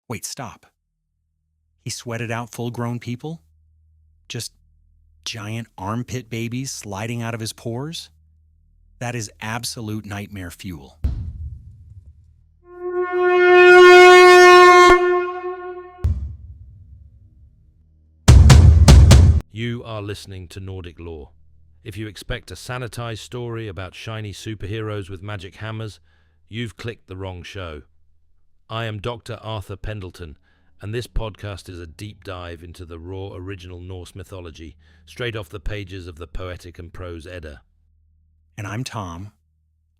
Wait, stop. He sweated out full-grown people? Just giant armpit babies sliding out of his pores? That is absolute nightmare fuel. You are listening to Nordic Lore. If you expect a sanitized story about shiny superheroes with magic hammers, you've clicked the wrong show. I am Dr. Arthur Pendelton, and this podcast is a deep dive into the raw original Norse mythology, straight off the pages of the Poetic and Prose Edda. And I'm Tom.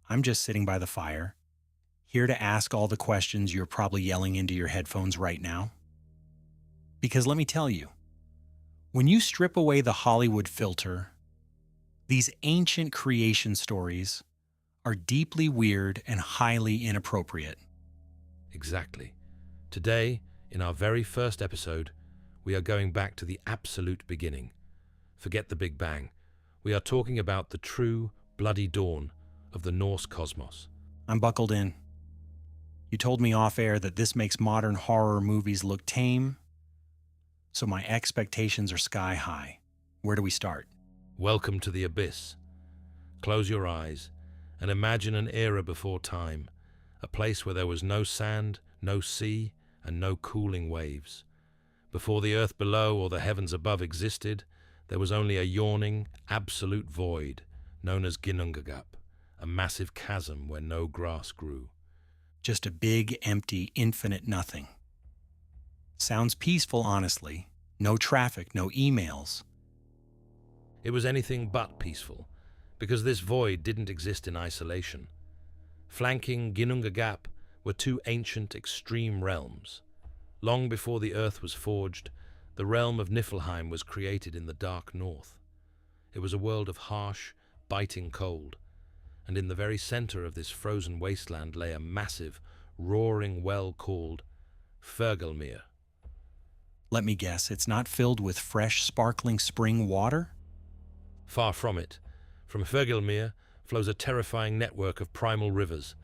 I'm just sitting by the fire, here to ask all the questions you're probably yelling into your headphones right now. Because let me tell you, when you strip away the Hollywood filter, these ancient creation stories are deeply weird and highly inappropriate. Exactly. Today, in our very first episode, we are going back to the absolute beginning. Forget the Big Bang. We are talking about the true, bloody dawn of the Norse cosmos. I'm buckled in. You told me off air that this makes modern horror movies look tame, so my expectations are sky high. Where do we start? Welcome to the abyss. Close your eyes and imagine an era before time, a place where there was no sand, no sea, and no cooling waves. Before the earth below or the heavens above existed, there was only a yawning, absolute void, known as Ginnungagap, a massive chasm where no grass grew. Just a big, empty, infinite nothing. Sounds peaceful, honestly. No traffic, no emails. It was anything but peaceful, because this void didn't exist in isolation. Flanking Ginnungagap were two ancient, extreme realms. Long before the earth was forged, the realm of Niflheim was created in the dark north. It was a world of harsh, biting cold, and in the very center of this frozen wasteland lay a massive, roaring well called Hvergelmir. Let me guess, it's not filled with fresh, sparkling spring water? Far from it. From Hvergelmir flows a terrifying network of primal rivers.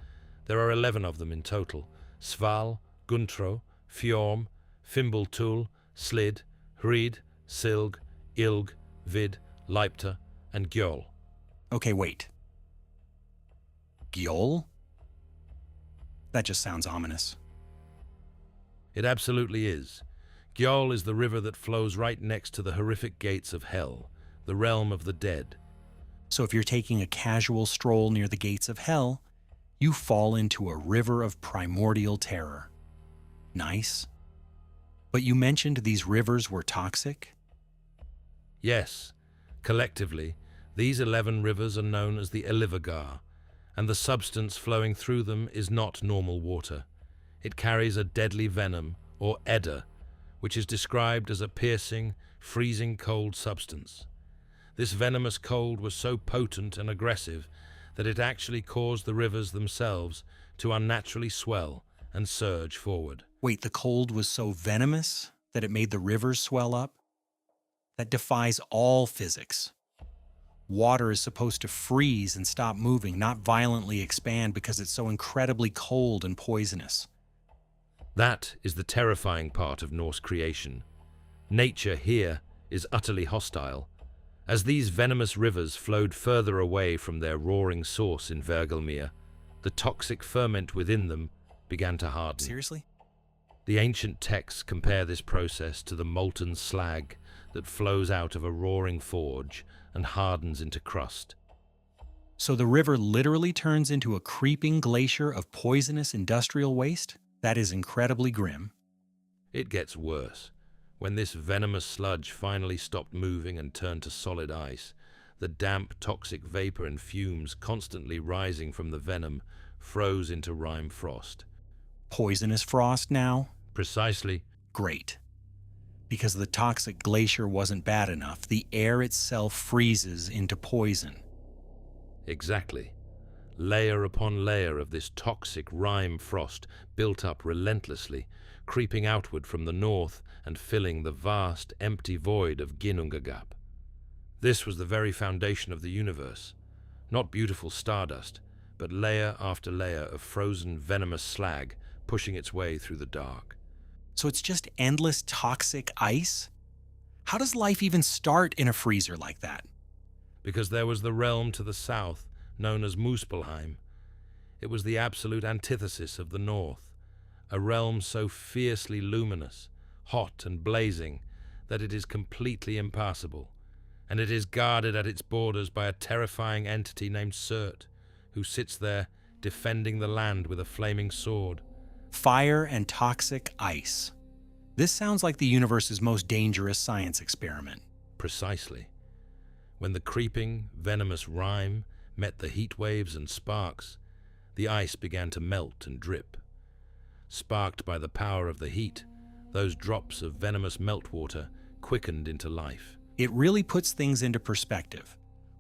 There are 11 of them in total: Sval, Guntro, Fjorm, Fimbultul, Slid, Hrid, Silg, Ilg, Vid, Leipta, and Gjöll. Okay, wait. Gjöll? That just sounds ominous. It absolutely is. Gjöll is the river that flows right next to the horrific gates of Hell, the realm of the dead. So if you're taking a casual stroll near the gates of Hell, you fall into a river of primordial terror. Nice. But you mentioned these rivers were toxic? Yes, collectively, these 11 rivers are known as the Elivagar, and the substance flowing through them is not normal water. It carries a deadly venom, or Edda, which is described as a piercing, freezing cold substance. This venomous cold was so potent and aggressive that it actually caused the rivers themselves to unnaturally swell and surge forward. Wait, the cold was so venomous that it made the rivers swell up? That defies all physics. Water is supposed to freeze and stop moving, not violently expand because it's so incredibly cold and poisonous. That is the terrifying part of Norse creation. Nature here is utterly hostile. As these venomous rivers flowed further away from their roaring source in Hvergelmir, the toxic ferment within them began to harden. Seriously? The ancient texts compare this process to the molten slag that flows out of a roaring forge and hardens into crust. So the river literally turns into a creeping glacier of poisonous industrial waste? That is incredibly grim. It gets worse. When this venomous sludge finally stopped moving and turned to solid ice, the damp, toxic vapor and fumes constantly rising from the venom froze into rime frost. Poisonous frost now? Precisely. Great. Because the toxic glacier wasn't bad enough, the air itself freezes into poison. Exactly. Layer upon layer of this toxic rime frost built up relentlessly, creeping outward from the north and filling the vast, empty void of Ginnungagap. This was the very foundation of the universe. Not beautiful stardust, but layer after layer of frozen, venomous slag pushing its way through the dark. So it's just endless toxic ice? How does life even start in a freezer like that? Because there was the realm to the south, known as Muspelheim. It was the absolute antithesis of the north, a realm so fiercely luminous, hot and blazing, that it is completely impassable, and it is guarded at its borders by a terrifying entity named Surt, who sits there defending the land with a flaming sword. Fire and toxic ice. This sounds like the universe's most dangerous science experiment. Precisely. When the creeping, venomous rime met the heat waves and sparks, the ice began to melt and drip. Sparked by the power of the heat, those drops of venomous meltwater quickened into life. It really puts things into perspective.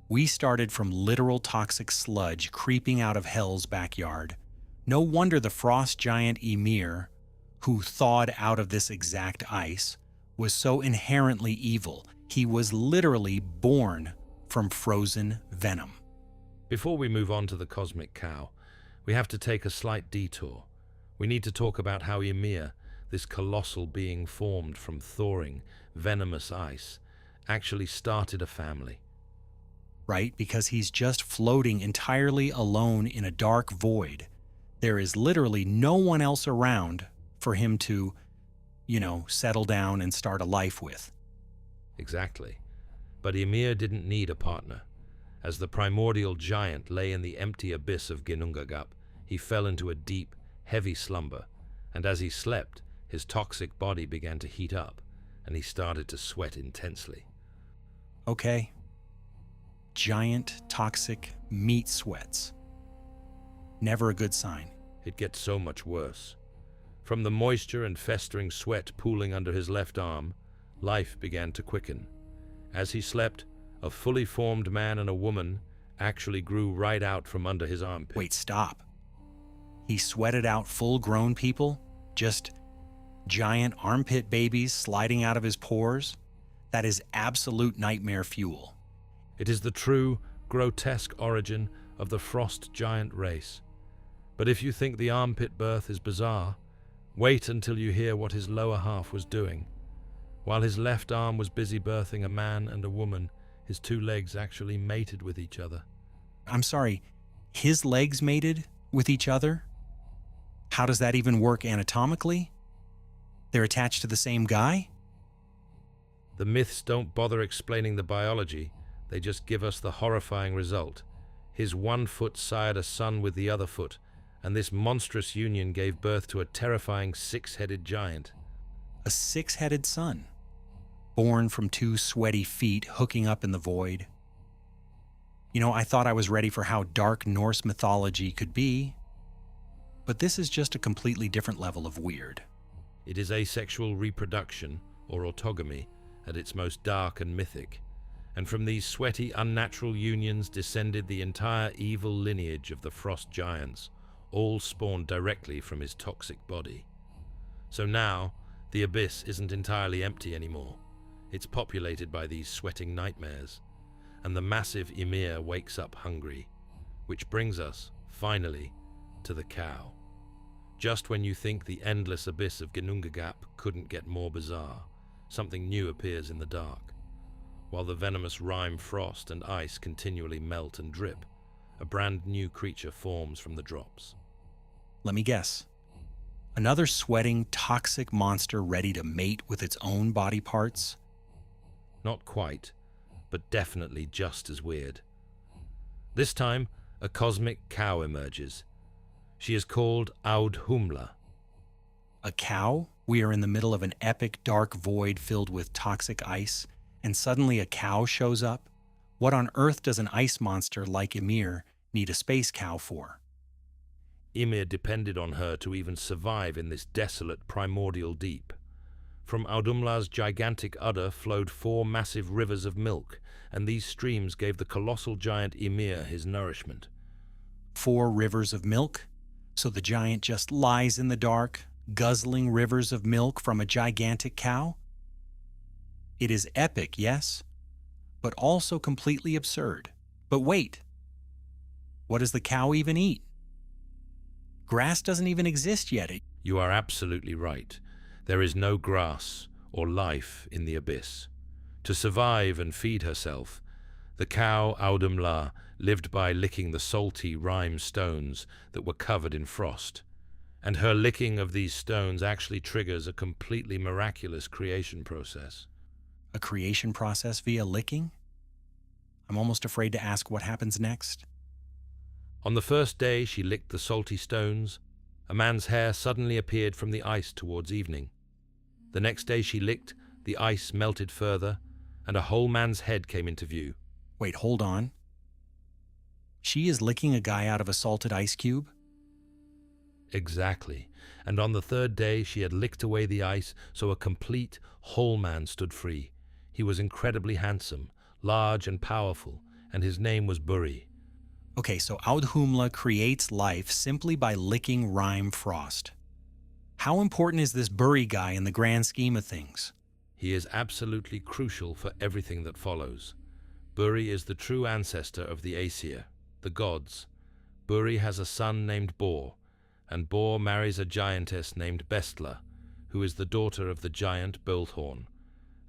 We started from literal toxic sludge creeping out of Hell's backyard. No wonder the frost giant Ymir, who thawed out of this exact ice, was so inherently evil. He was literally born from frozen venom. Before we move on to the cosmic cow, we have to take a slight detour. We need to talk about how Ymir, this colossal being formed from thawing, venomous ice, actually started a family. Right? Because he's just floating entirely alone in a dark void. There is literally no one else around for him to, settle down and start a life with. Exactly. But Ymir didn't need a partner. As the primordial giant lay in the empty abyss of Ginnungagap, he fell into a deep, heavy slumber, and as he slept, his toxic body began to heat up, and he started to sweat intensely. Okay. Giant, toxic meat sweats. Never a good sign. It gets so much worse. From the moisture and festering sweat pooling under his left arm, life began to quicken. As he slept, a fully formed man and a woman actually grew right out from under his armpit. Wait, stop. He sweated out full-grown people? Just giant armpit babies sliding out of his pores? That is absolute nightmare fuel. It is the true, grotesque origin of the frost giant race. But if you think the armpit birth is bizarre, wait until you hear what his lower half was doing. While his left arm was busy birthing a man and a woman, his two legs actually mated with each other. I'm sorry, his legs mated with each other? How does that even work anatomically? They're attached to the same guy? The myths don't bother explaining the biology, they just give us the horrifying result. His one foot sired a son with the other foot, and this monstrous union gave birth to a terrifying six-headed giant. A six-headed son, born from two sweaty feet hooking up in the void. I thought I was ready for how dark Norse mythology could be, but this is just a completely different level of weird. It is asexual reproduction, or autogamy, at its most dark and mythic, and from these sweaty, unnatural unions descended the entire evil lineage of the frost giants, all spawned directly from his toxic body. So now, the abyss isn't entirely empty anymore. It's populated by these sweating nightmares, and the massive Ymir wakes up hungry, which brings us, finally, to the cow. Just when you think the endless abyss of Ginnungagap couldn't get more bizarre, something new appears in the dark. While the venomous rime frost and ice continually melt and drip, a brand new creature forms from the drops. Let me guess. Another sweating, toxic monster ready to mate with its own body parts? Not quite, but definitely just as weird. This time, a cosmic cow emerges. She is called Audhumla. A cow? We are in the middle of an epic dark void filled with toxic ice, and suddenly a cow shows up? What on earth does an ice monster like Ymir need a space cow for? Ymir depended on her to even survive in this desolate primordial deep. From Audhumla's gigantic udder flowed 4 massive rivers of milk, and these streams gave the colossal giant Ymir his nourishment. 4 rivers of milk? So the giant just lies in the dark, guzzling rivers of milk from a gigantic cow? It is epic, yes, but also completely absurd. But wait, what does the cow even eat? Grass doesn't even exist yet. You are absolutely right. There is no grass or life in the abyss. To survive and feed herself, the cow Audhumla lived by licking the salty rime stones that were covered in frost, and her licking of these stones actually triggers a completely miraculous creation process. A creation process via licking? I'm almost afraid to ask what happens next. On the first day she licked the salty stones, a man's hair suddenly appeared from the ice towards evening. The next day she licked, the ice melted further, and a whole man's head came into view. Wait, hold on. She is licking a guy out of a salted ice cube? Exactly. And on the third day she had licked away the ice, so a complete, whole man stood free. He was incredibly handsome, large and powerful, and his name was Buri. Okay, so Audhumla creates life simply by licking rime frost. How important is this Buri guy in the grand scheme of things? He is absolutely crucial for everything that follows. Buri is the true ancestor of the Aesir, the gods. Buri has a son named Bor, and Bor marries a giantess named Bestla, who is the daughter of the giant Bolthorn.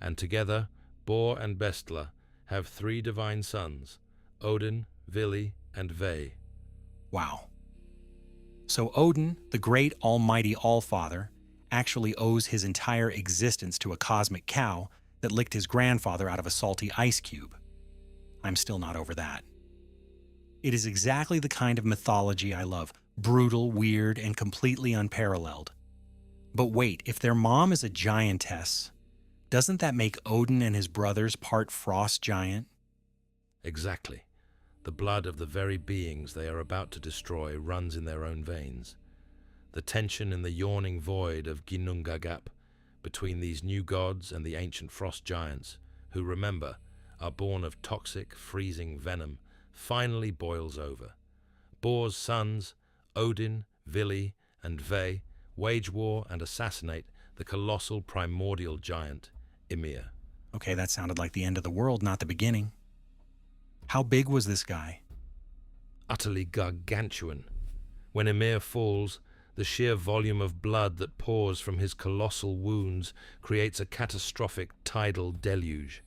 And together, Bor and Bestla have 3 divine sons, Odin, Vili, and Ve. Wow. So Odin, the great almighty Allfather, actually owes his entire existence to a cosmic cow that licked his grandfather out of a salty ice cube. I'm still not over that. It is exactly the kind of mythology I love, brutal, weird, and completely unparalleled. But wait, if their mom is a giantess, doesn't that make Odin and his brothers part frost giant? Exactly. The blood of the very beings they are about to destroy runs in their own veins. The tension in the yawning void of Ginnungagap between these new gods and the ancient frost giants, who, remember, are born of toxic, freezing venom, finally boils over. Bor's sons, Odin, Vili, and Ve, wage war and assassinate the colossal primordial giant, Ymir. Okay, that sounded like the end of the world, not the beginning. How big was this guy? Utterly gargantuan. When Ymir falls, the sheer volume of blood that pours from his colossal wounds creates a catastrophic tidal deluge.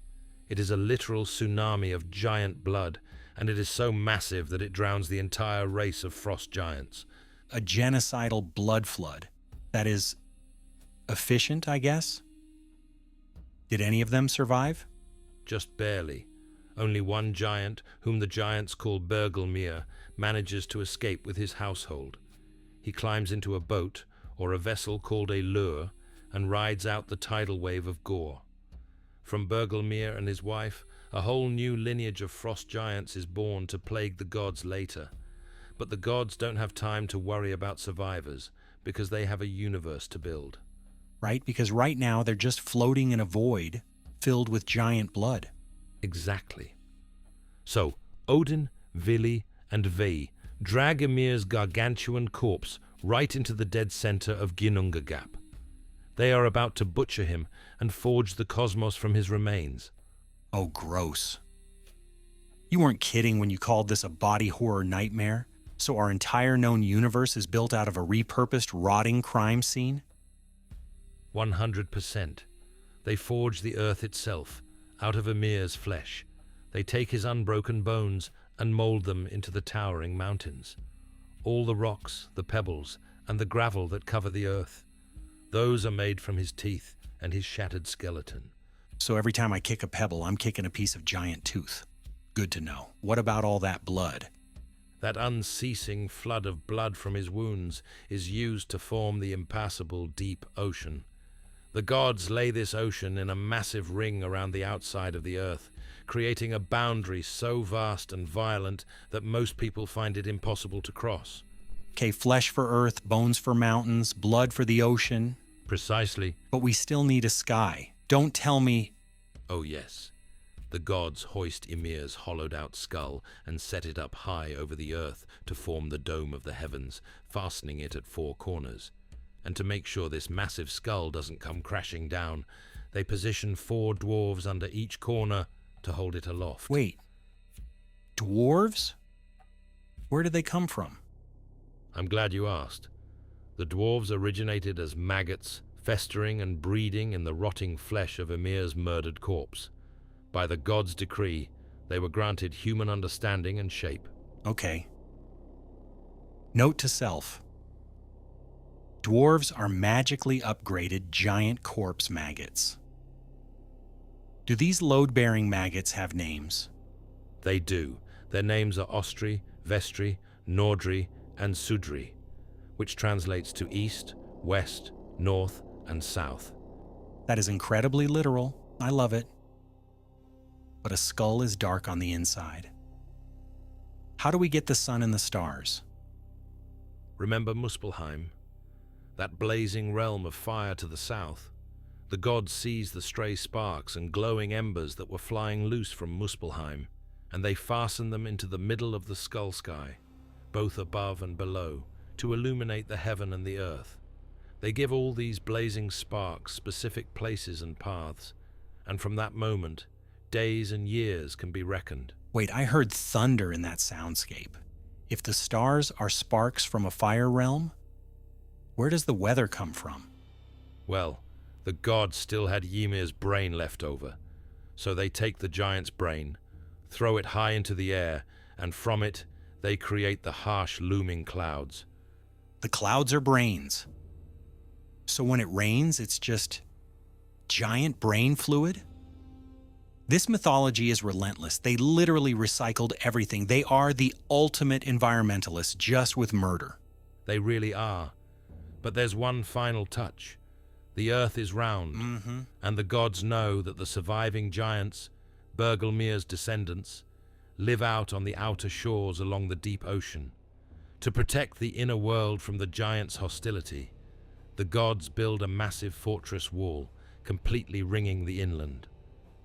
It is a literal tsunami of giant blood, and it is so massive that it drowns the entire race of frost giants. A genocidal blood flood. That is efficient, I guess? Did any of them survive? Just barely. Only one giant, whom the giants call Bergelmir, manages to escape with his household. He climbs into a boat, or a vessel called a lure, and rides out the tidal wave of gore. From Bergelmir and his wife, a whole new lineage of frost giants is born to plague the gods later. But the gods don't have time to worry about survivors, because they have a universe to build. Right? Because right now they're just floating in a void filled with giant blood. Exactly. So, Odin, Vili, and Ve drag Ymir's gargantuan corpse right into the dead center of Ginnungagap. They are about to butcher him and forge the cosmos from his remains. Oh, gross. You weren't kidding when you called this a body horror nightmare? So our entire known universe is built out of a repurposed, rotting crime scene? 100%. They forge the earth itself, out of Ymir's flesh. They take his unbroken bones and mold them into the towering mountains. All the rocks, the pebbles, and the gravel that cover the earth, those are made from his teeth and his shattered skeleton. So every time I kick a pebble, I'm kicking a piece of giant tooth. Good to know. What about all that blood? That unceasing flood of blood from his wounds is used to form the impassable deep ocean. The gods lay this ocean in a massive ring around the outside of the earth, creating a boundary so vast and violent that most people find it impossible to cross. Okay, flesh for earth, bones for mountains, blood for the ocean. Precisely. But we still need a sky. Don't tell me... Oh yes. The gods hoist Ymir's hollowed-out skull and set it up high over the earth to form the dome of the heavens, fastening it at 4 corners. And to make sure this massive skull doesn't come crashing down, they position 4 dwarves under each corner to hold it aloft. Wait. Dwarves? Where did they come from? I'm glad you asked. The dwarves originated as maggots festering and breeding in the rotting flesh of Ymir's murdered corpse. By the gods' decree, they were granted human understanding and shape. Okay. Note to self. Dwarves are magically upgraded giant corpse maggots. Do these load-bearing maggots have names? They do. Their names are Ostri, Vestri, Nordri, and Sudri, which translates to east, west, north, and south. That is incredibly literal. I love it. But a skull is dark on the inside. How do we get the sun and the stars? Remember Muspelheim? That blazing realm of fire to the south? The gods seized the stray sparks and glowing embers that were flying loose from Muspelheim, and they fastened them into the middle of the skull sky, both above and below, to illuminate the heaven and the earth. They give all these blazing sparks specific places and paths, and from that moment, days and years can be reckoned. Wait, I heard thunder in that soundscape. If the stars are sparks from a fire realm, where does the weather come from? Well, the gods still had Ymir's brain left over, so they take the giant's brain, throw it high into the air, and from it they create the harsh looming clouds. The clouds are brains. So when it rains, it's just giant brain fluid? This mythology is relentless. They literally recycled everything. They are the ultimate environmentalists, just with murder. They really are. But there's one final touch. The earth is round, and the gods know that the surviving giants, Bergelmir's descendants, live out on the outer shores along the deep ocean. To protect the inner world from the giants' hostility, the gods build a massive fortress wall, completely ringing the inland.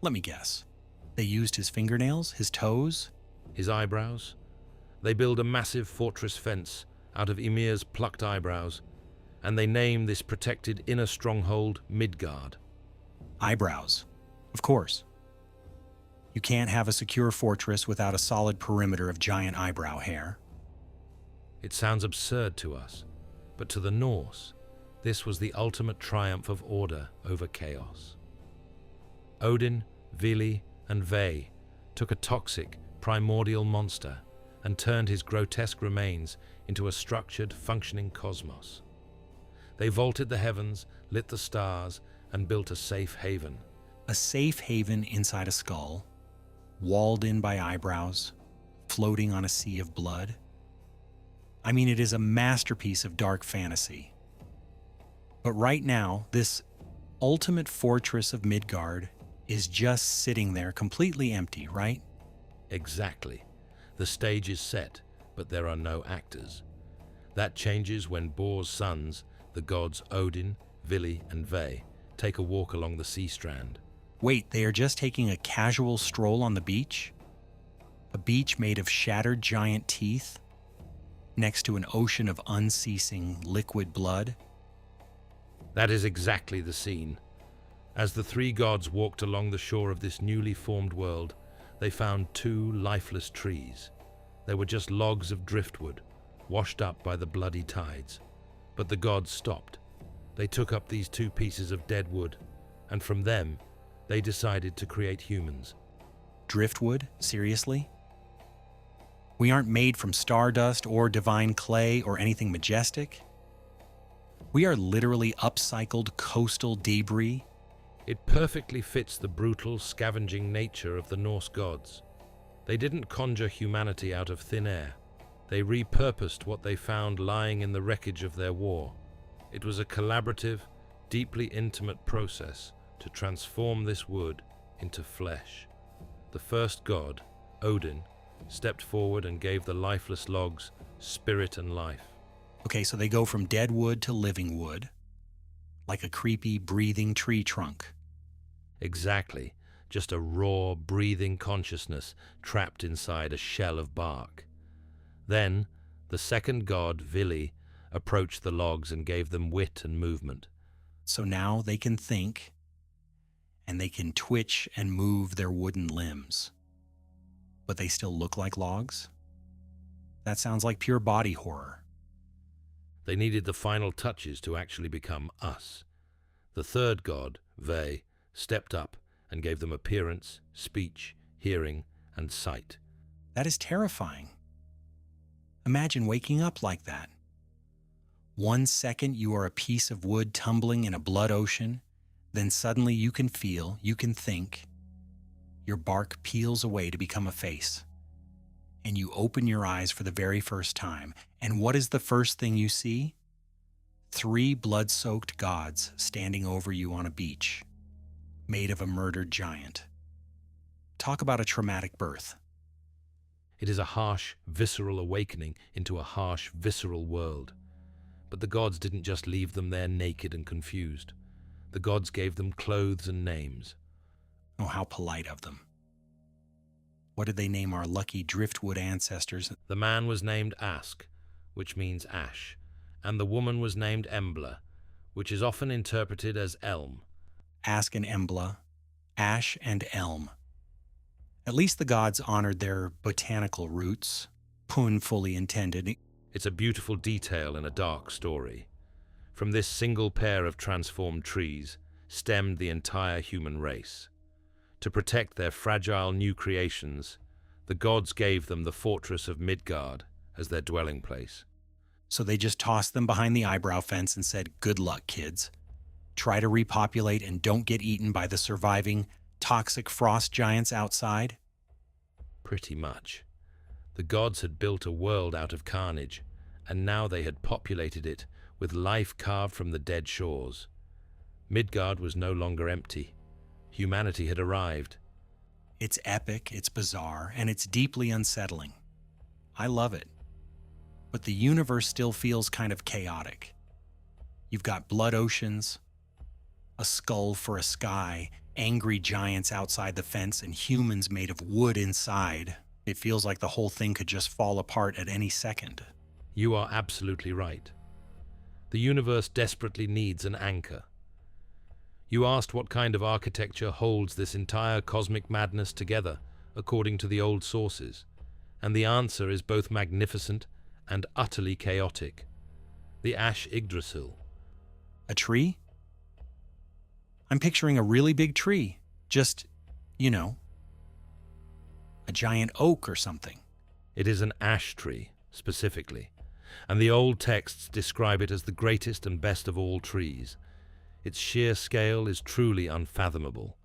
Let me guess. They used his fingernails, his toes? His eyebrows? They build a massive fortress fence out of Ymir's plucked eyebrows, and they name this protected inner stronghold Midgard. Eyebrows. Of course. You can't have a secure fortress without a solid perimeter of giant eyebrow hair. It sounds absurd to us, but to the Norse, this was the ultimate triumph of order over chaos. Odin, Vili, and Ve took a toxic, primordial monster and turned his grotesque remains into a structured, functioning cosmos. They vaulted the heavens, lit the stars, and built a safe haven. A safe haven inside a skull, walled in by eyebrows, floating on a sea of blood. I mean, it is a masterpiece of dark fantasy. But right now, this ultimate fortress of Midgard is just sitting there completely empty, right? Exactly. The stage is set, but there are no actors. That changes when Bor's sons, the gods Odin, Vili, and Ve, take a walk along the sea strand. Wait, they are just taking a casual stroll on the beach? A beach made of shattered giant teeth, next to an ocean of unceasing liquid blood? That is exactly the scene. As the three gods walked along the shore of this newly formed world, they found two lifeless trees. They were just logs of driftwood, washed up by the bloody tides. But the gods stopped. They took up these two pieces of dead wood, and from them, they decided to create humans. Driftwood? Seriously? We aren't made from stardust or divine clay or anything majestic? We are literally upcycled coastal debris? It perfectly fits the brutal, scavenging nature of the Norse gods. They didn't conjure humanity out of thin air. They repurposed what they found lying in the wreckage of their war. It was a collaborative, deeply intimate process to transform this wood into flesh. The first god, Odin, stepped forward and gave the lifeless logs spirit and life. Okay, so they go from dead wood to living wood, like a creepy, breathing tree trunk. Exactly, just a raw, breathing consciousness trapped inside a shell of bark. Then, the second god, Vili, approached the logs and gave them wit and movement. So now they can think, and they can twitch and move their wooden limbs. But they still look like logs? That sounds like pure body horror. They needed the final touches to actually become us. The third god, Ve, stepped up and gave them appearance, speech, hearing, and sight. That is terrifying. Imagine waking up like that. 1 second you are a piece of wood tumbling in a blood ocean, then suddenly you can feel, you can think. Your bark peels away to become a face. And you open your eyes for the very first time. And what is the first thing you see? 3 blood-soaked gods standing over you on a beach, made of a murdered giant. Talk about a traumatic birth. It is a harsh, visceral awakening into a harsh, visceral world. But the gods didn't just leave them there naked and confused. The gods gave them clothes and names. Oh, how polite of them. What did they name our lucky driftwood ancestors? The man was named Ask, which means ash, and the woman was named Embla, which is often interpreted as elm. Ask and Embla, ash and elm. At least the gods honored their botanical roots, pun fully intended. It's a beautiful detail in a dark story. From this single pair of transformed trees stemmed the entire human race. To protect their fragile new creations, the gods gave them the fortress of Midgard as their dwelling place. So they just tossed them behind the eyebrow fence and said, "Good luck, kids. Try to repopulate and don't get eaten by the surviving toxic frost giants outside." Pretty much. The gods had built a world out of carnage, and now they had populated it with life carved from the dead shores. Midgard was no longer empty. Humanity had arrived. It's epic, it's bizarre, and it's deeply unsettling. I love it. But the universe still feels kind of chaotic. You've got blood oceans, a skull for a sky, angry giants outside the fence, and humans made of wood inside. It feels like the whole thing could just fall apart at any second. You are absolutely right. The universe desperately needs an anchor. You asked what kind of architecture holds this entire cosmic madness together, according to the old sources, and the answer is both magnificent and utterly chaotic. The Ash Yggdrasil. A tree? I'm picturing a really big tree. Just, a giant oak or something. It is an ash tree, specifically, and the old texts describe it as the greatest and best of all trees. Its sheer scale is truly unfathomable.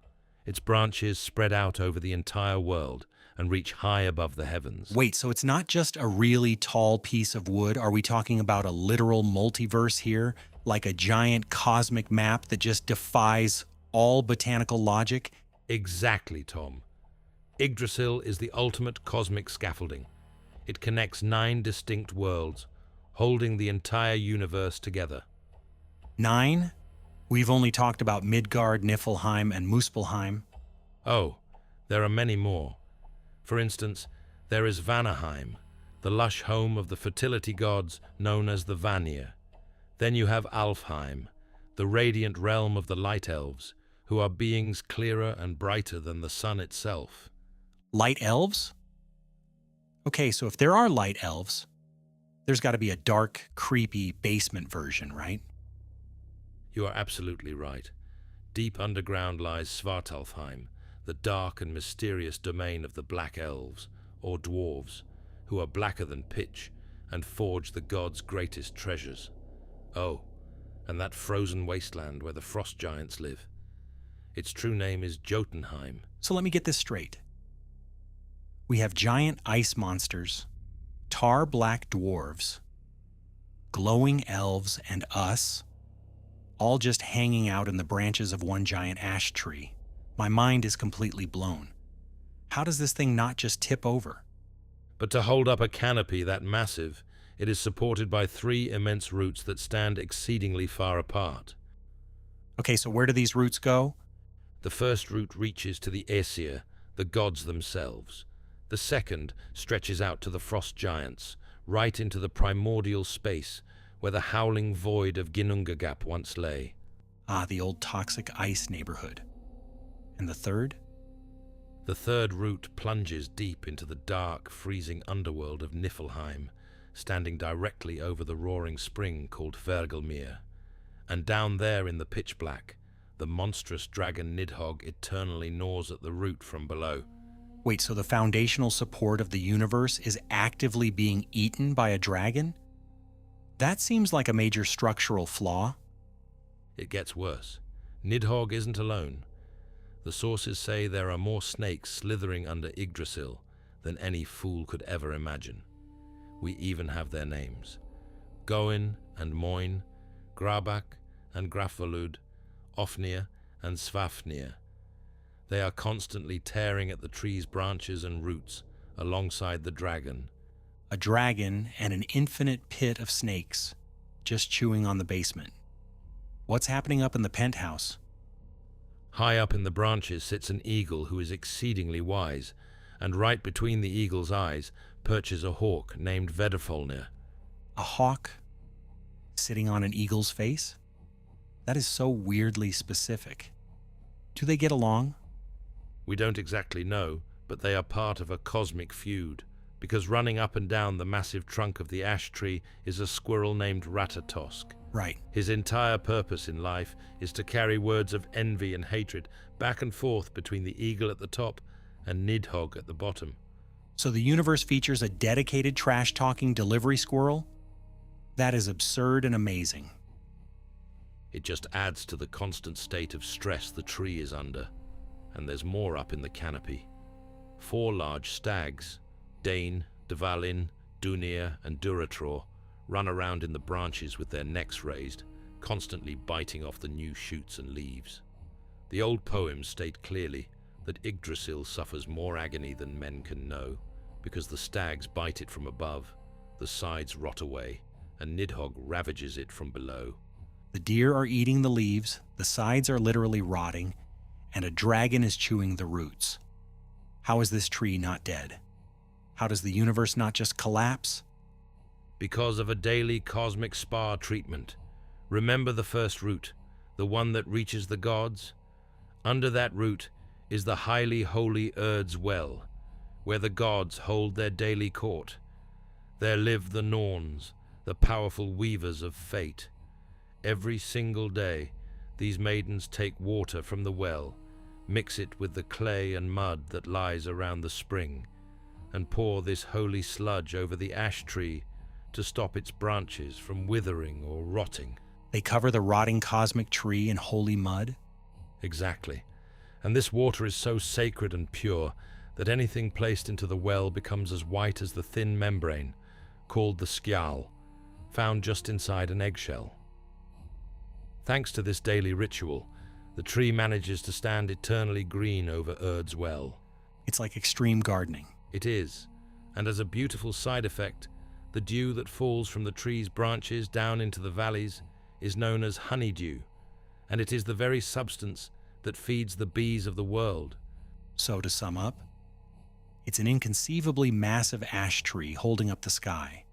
Its branches spread out over the entire world and reach high above the heavens. Wait, so it's not just a really tall piece of wood? Are we talking about a literal multiverse here? Like a giant cosmic map that just defies all botanical logic? Exactly, Tom. Yggdrasil is the ultimate cosmic scaffolding. It connects 9 distinct worlds, holding the entire universe together. 9? We've only talked about Midgard, Niflheim, and Muspelheim. Oh, there are many more. For instance, there is Vanaheim, the lush home of the fertility gods known as the Vanir. Then you have Alfheim, the radiant realm of the light elves, who are beings clearer and brighter than the sun itself. Light elves? Okay, so if there are light elves, there's got to be a dark, creepy basement version, right? You are absolutely right. Deep underground lies Svartalfheim, the dark and mysterious domain of the Black Elves, or Dwarves, who are blacker than pitch and forge the gods' greatest treasures. Oh, and that frozen wasteland where the frost giants live. Its true name is Jotunheim. So let me get this straight. We have giant ice monsters, tar black dwarves, glowing elves, and us, all just hanging out in the branches of one giant ash tree. My mind is completely blown. How does this thing not just tip over? But to hold up a canopy that massive, it is supported by 3 immense roots that stand exceedingly far apart. Okay, so where do these roots go? The first root reaches to the Aesir, the gods themselves. The second stretches out to the frost giants, right into the primordial space where the howling void of Ginnungagap once lay. Ah, the old toxic ice neighborhood. And the third? The third root plunges deep into the dark, freezing underworld of Niflheim, standing directly over the roaring spring called Hvergelmir. And down there in the pitch black, the monstrous dragon Nidhogg eternally gnaws at the root from below. Wait, so the foundational support of the universe is actively being eaten by a dragon? That seems like a major structural flaw. It gets worse. Nidhogg isn't alone. The sources say there are more snakes slithering under Yggdrasil than any fool could ever imagine. We even have their names. Goin and Moin, Grabak and Grafvalud, Ofnir and Svafnir. They are constantly tearing at the tree's branches and roots alongside the dragon. A dragon and an infinite pit of snakes, just chewing on the basement. What's happening up in the penthouse? High up in the branches sits an eagle who is exceedingly wise, and right between the eagle's eyes perches a hawk named Vedrfolnir. A hawk sitting on an eagle's face? That is so weirdly specific. Do they get along? We don't exactly know, but they are part of a cosmic feud, because running up and down the massive trunk of the ash tree is a squirrel named Ratatosk. Right. His entire purpose in life is to carry words of envy and hatred back and forth between the eagle at the top and Nidhogg at the bottom. So the universe features a dedicated trash-talking delivery squirrel? That is absurd and amazing. It just adds to the constant state of stress the tree is under. And there's more up in the canopy. 4 large stags, Dane, Dvalin, Dunir, and Duratror, run around in the branches with their necks raised, constantly biting off the new shoots and leaves. The old poems state clearly that Yggdrasil suffers more agony than men can know, because the stags bite it from above, the sides rot away, and Nidhogg ravages it from below. The deer are eating the leaves, the sides are literally rotting, and a dragon is chewing the roots. How is this tree not dead? How does the universe not just collapse? Because of a daily cosmic spa treatment. Remember the first root, the one that reaches the gods? Under that root is the highly holy Urd's well, where the gods hold their daily court. There live the Norns, the powerful weavers of fate. Every single day, these maidens take water from the well, mix it with the clay and mud that lies around the spring, and pour this holy sludge over the ash tree to stop its branches from withering or rotting. They cover the rotting cosmic tree in holy mud? Exactly. And this water is so sacred and pure that anything placed into the well becomes as white as the thin membrane, called the skjal, found just inside an eggshell. Thanks to this daily ritual, the tree manages to stand eternally green over Urd's well. It's like extreme gardening. It is, and as a beautiful side effect, the dew that falls from the tree's branches down into the valleys is known as honeydew, and it is the very substance that feeds the bees of the world. So to sum up, it's an inconceivably massive ash tree holding up the sky,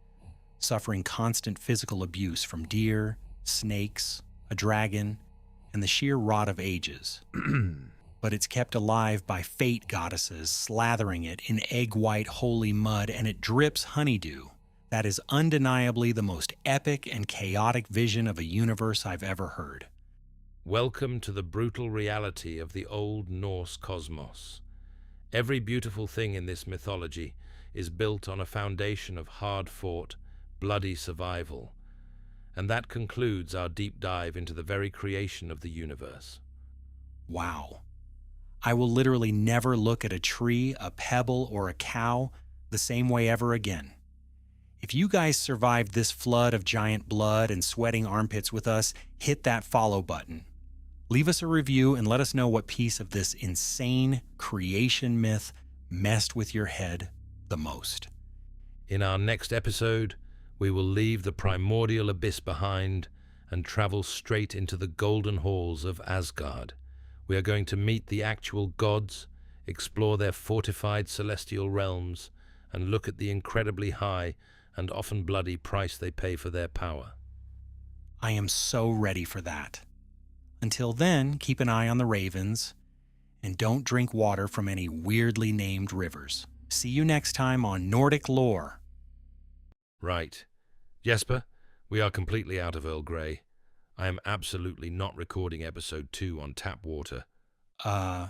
suffering constant physical abuse from deer, snakes, a dragon, and the sheer rot of ages. But it's kept alive by fate goddesses slathering it in egg-white holy mud, and it drips honeydew. That is undeniably the most epic and chaotic vision of a universe I've ever heard. Welcome to the brutal reality of the old Norse cosmos. Every beautiful thing in this mythology is built on a foundation of hard-fought, bloody survival. And that concludes our deep dive into the very creation of the universe. Wow. I will literally never look at a tree, a pebble, or a cow the same way ever again. If you guys survived this flood of giant blood and sweating armpits with us, hit that follow button. Leave us a review and let us know what piece of this insane creation myth messed with your head the most. In our next episode, we will leave the primordial abyss behind and travel straight into the golden halls of Asgard. We are going to meet the actual gods, explore their fortified celestial realms, and look at the incredibly high and often bloody price they pay for their power. I am so ready for that. Until then, keep an eye on the ravens, and don't drink water from any weirdly named rivers. See you next time on Nordic Lore. Right. Jesper, we are completely out of Earl Grey. I am absolutely not recording episode 2 on tap water. I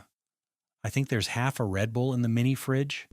think there's half a Red Bull in the mini fridge.